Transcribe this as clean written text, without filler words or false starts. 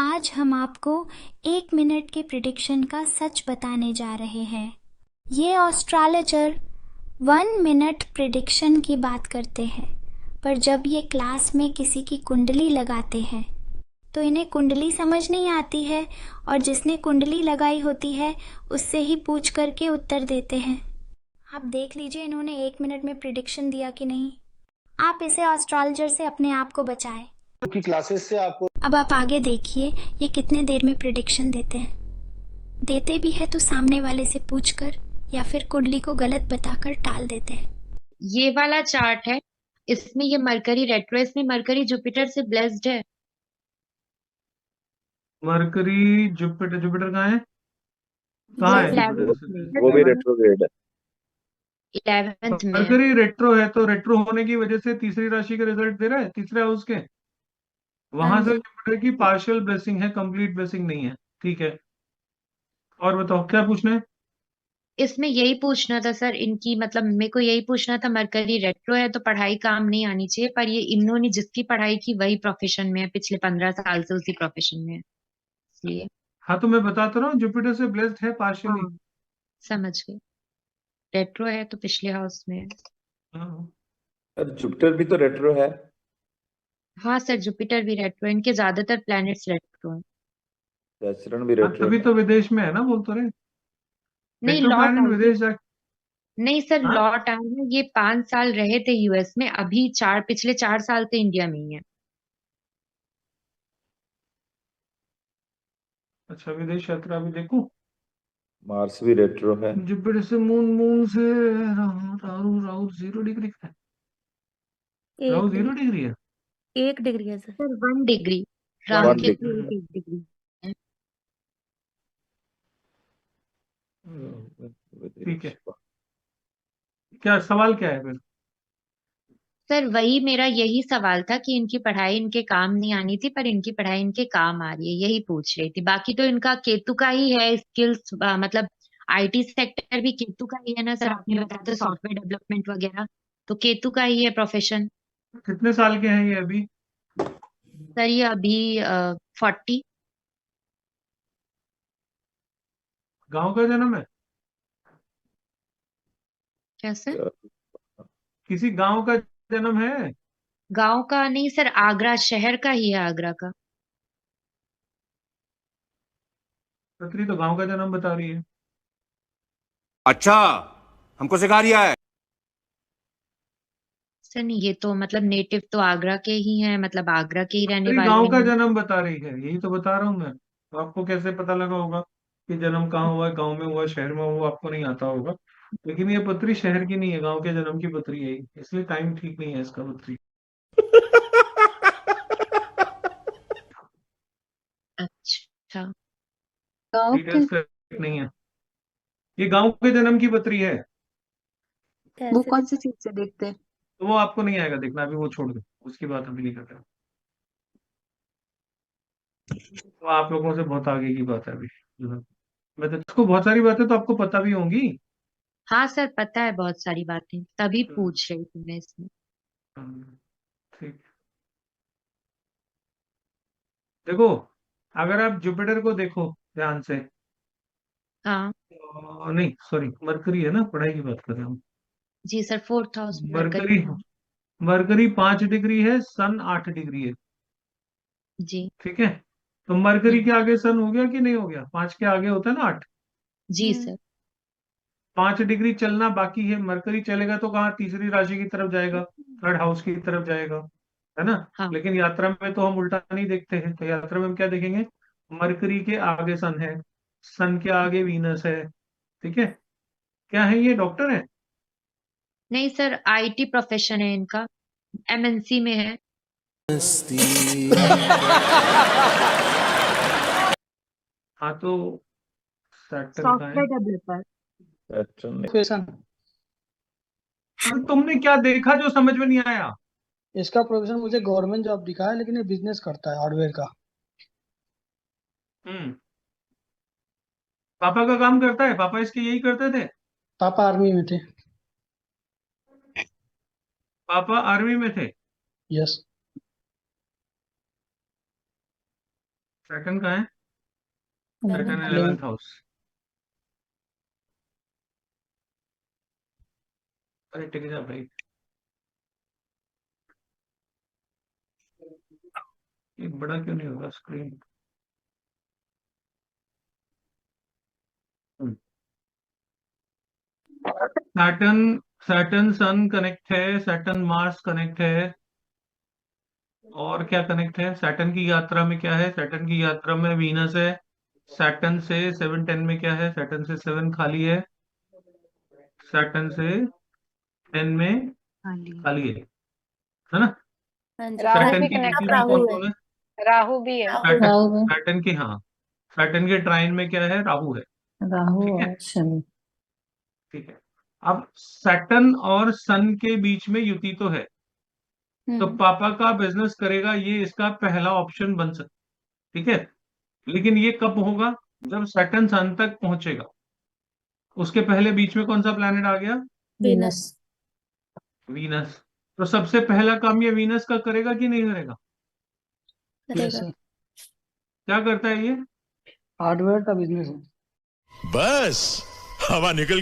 आज हम आपको 1 मिनट के प्रिडिक्शन का सच बताने जा रहे हैं। ये एस्ट्रोलॉजर 1 मिनट प्रिडिक्शन की बात करते हैं, पर जब ये क्लास में किसी की कुंडली लगाते हैं तो इन्हें कुंडली समझ नहीं आती है और जिसने कुंडली लगाई होती है उससे ही पूछ करके उत्तर देते हैं। आप देख लीजिए इन्होंने 1 मिनट में प्रिडिक्शन दिया कि नहीं। आप इसे एस्ट्रोलॉजर से अपने आप को बचाएं। की क्लासेस से आपको अब आप आगे देखिए ये कितने देर में प्रिडिक्शन देते हैं। देते भी है तो सामने वाले से पूछकर या फिर कुंडली को गलत बताकर टाल देते हैं। ये वाला चार्ट है, इसमें ये मरकरी रेट्रो, इसमें मरकरी जुपिटर से ब्लेस्ड है। मरकरी जुपिटर जुपिटर कहाँ है? कहाँ है जुपिटर से? वो भी रेट्रोग्रेड है। 11th में है। मरकरी रेट्रो है तो रेट्रो होने की वजह से तीसरी राशि के रिजल्ट दे रहा है, तीसरे हाउस के। वहां से जुपिटर की पार्शियल ब्लेसिंग है, कंप्लीट ब्लेसिंग नहीं है। ठीक है, और बताओ क्या पूछना है? इसमें यही पूछना था सर, इनकी मतलब मेरे को यही पूछना था, मरकरी रेट्रो है तो पढ़ाई काम नहीं आनी चाहिए, पर ये इन्होंने जिसकी पढ़ाई की वही प्रोफेशन में है, पिछले 15 साल से उसी प्रोफेशन में है, इसलिए। हाँ तो मैं बताता रहा हूँ, जुपिटर से ब्लेस्ड है पार्शियली। हाँ, समझ गए। रेट्रो है तो पिछले हाउस में है। हाँ सर जुपिटर भी तो रेट्रो है। हाँ सर, जुपिटर भी रेट्रो है, इनके ज्यादातर प्लैनेट्स रेट्रो है। दशरण भी हाँ, रेट्रो तभी है। तो विदेश में है ना, बोल तो रहे। नहीं, रेट्रो लौट प्लैनेट आए थे। विदेश जा। नहीं सर, हाँ लौट आए हैं, ये 5 साल रहे थे यूएस में, अभी पिछले 4 साल से इंडिया में ही है। अच्छा, विदेश यात्रा भी देखूं। मार्स भी रेट्रो है। जुपिटर से मून, मून से राहु, राहु राहु 0 डिग्री का है। राहु 0 डिग्री है। 1 डिग्री है sir. Sir 1 degree, one Rahu one के डिग्री। केतु हम्म, 1 डिग्री है। ठीक विदेश है, क्या सवाल क्या है फिर? सर वही मेरा यही सवाल था कि इनकी पढ़ाई इनके काम नहीं आनी थी, पर इनकी पढ़ाई इनके काम आ रही है, यही पूछ रही थी। बाकी तो इनका केतु का ही है स्किल्स, मतलब आईटी सेक्टर भी केतु का ही है ना सर, आपने बताया था सॉफ्टवेयर डेवलपमेंट वगैरह, तो केतु का ही है प्रोफेशन। कितने साल के हैं ये अभी? सर ये अभी 40। गांव का जन्म है? क्या सर? किसी गांव का जन्म है? गांव का नहीं सर, आगरा शहर का ही है, आगरा का। पत्री तो गांव का जन्म बता रही है। अच्छा, हमको सिखा रिया है। सर नहीं, ये तो मतलब नेटिव तो आगरा के ही हैं, मतलब आगरा के ही रहने पत्री वाले गांव का हैं। जन्म बता रही है, यही तो बता रहा हूँ मैं। तो आपको कैसे पता लगा होगा कि जन्म कहाँ हुआ है, गांव में हुआ है शहर में हुआ, आपको नहीं आता होगा। लेकिन ये पत्री शहर की नहीं है, गांव के जन्म की पत्री है ये, इसलिए टाइम ठीक नहीं है इसका पत्री। अच्छा। गाँव के डिटेल्स करेक्ट नहीं है, ये गांव के जन्म की पत्री है। वो कौन सी चीज से देखते हैं? तो वो आपको नहीं आएगा देखना, अभी वो छोड़ दो, उसकी बात अभी नहीं कर रहे। तो आप लोगों से बहुत आगे की बात है अभी। मैं तो इसको बहुत सारी बातें तो आपको पता भी होंगी। हाँ सर, पता है बहुत सारी बातें, तभी हम्म, पूछ रही थी मैं इसमें। ठीक। देखो, अगर आप जुपिटर को देखो ध्यान से, हाँ नहीं सॉरी, मरकरी है ना, पढ़ाई की बात कर रहे हम। जी सर, 4th हाउस में मरकरी मरकरी, है। मरकरी 5 डिग्री है, सन 8 डिग्री है। जी। ठीक है, तो मरकरी हम्म। के आगे सन हो गया कि नहीं हो गया? 5 के आगे होता है ना 8। जी सर। 5 डिग्री चलना बाकी है, मरकरी चलेगा तो कहाँ, तीसरी राशि की तरफ जाएगा, थर्ड हाउस की तरफ जाएगा, है ना। हाँ। लेकिन यात्रा में तो हम उल्टा नहीं देखते हैं, तो यात्रा में हम क्या देखेंगे? मरकरी के आगे सन है, सन के आगे वीनस है। ठीक है, क्या है ये, डॉक्टर है? नहीं सर, आईटी प्रोफेशन है इनका, एमएनसी में है। हाँ तो सैटर्न का है। Software developer. Saturn profession. अब तुमने क्या देखा जो समझ में नहीं आया? इसका प्रोफेशन मुझे गवर्नमेंट जॉब दिखा है, लेकिन ये बिजनेस करता है हार्डवेयर का। हम्म, पापा का काम करता है, पापा इसके यही करते थे। पापा आर्मी में थे। पापा आर्मी में थे। यस। सैटर्न कहाँ है? Saturn 11th house. अरे टिक जा भाई, ये बड़ा क्यों नहीं होगा स्क्रीन? सैटर्न सैटर्न सन कनेक्ट है, सैटर्न मार्स कनेक्ट है, और क्या कनेक्ट है? सैटर्न की यात्रा में क्या है? सैटर्न की यात्रा में वीनस है। सैटर्न से 7-10 में क्या है? सैटर्न से 7 खाली है, सैटर्न से 10 में खाली है ना? राहु सैटर्न भी की कनेक्ट नीति में कौन कौन है? राहु भी है। सैटर्न सैटर्न की, हाँ, सैटर्न के ट्राइन में क्या है? राहु है। ठीक है, ठीक है। अब सैटर्न और सन के बीच में युति तो है, तो पापा का बिजनेस करेगा, ये इसका पहला ऑप्शन बन सकता, ठीक है। लेकिन ये कब होगा? जब सैटर्न सन तक पहुंचेगा। उसके पहले बीच में कौन सा प्लैनेट आ गया? वीनस। वीनस। तो सबसे पहला काम ये वीनस का करेगा कि नहीं करेगा? यस सर, क्या करता है ये? हार्डवेयर का बिजनेस है। बस हवा निकल गई।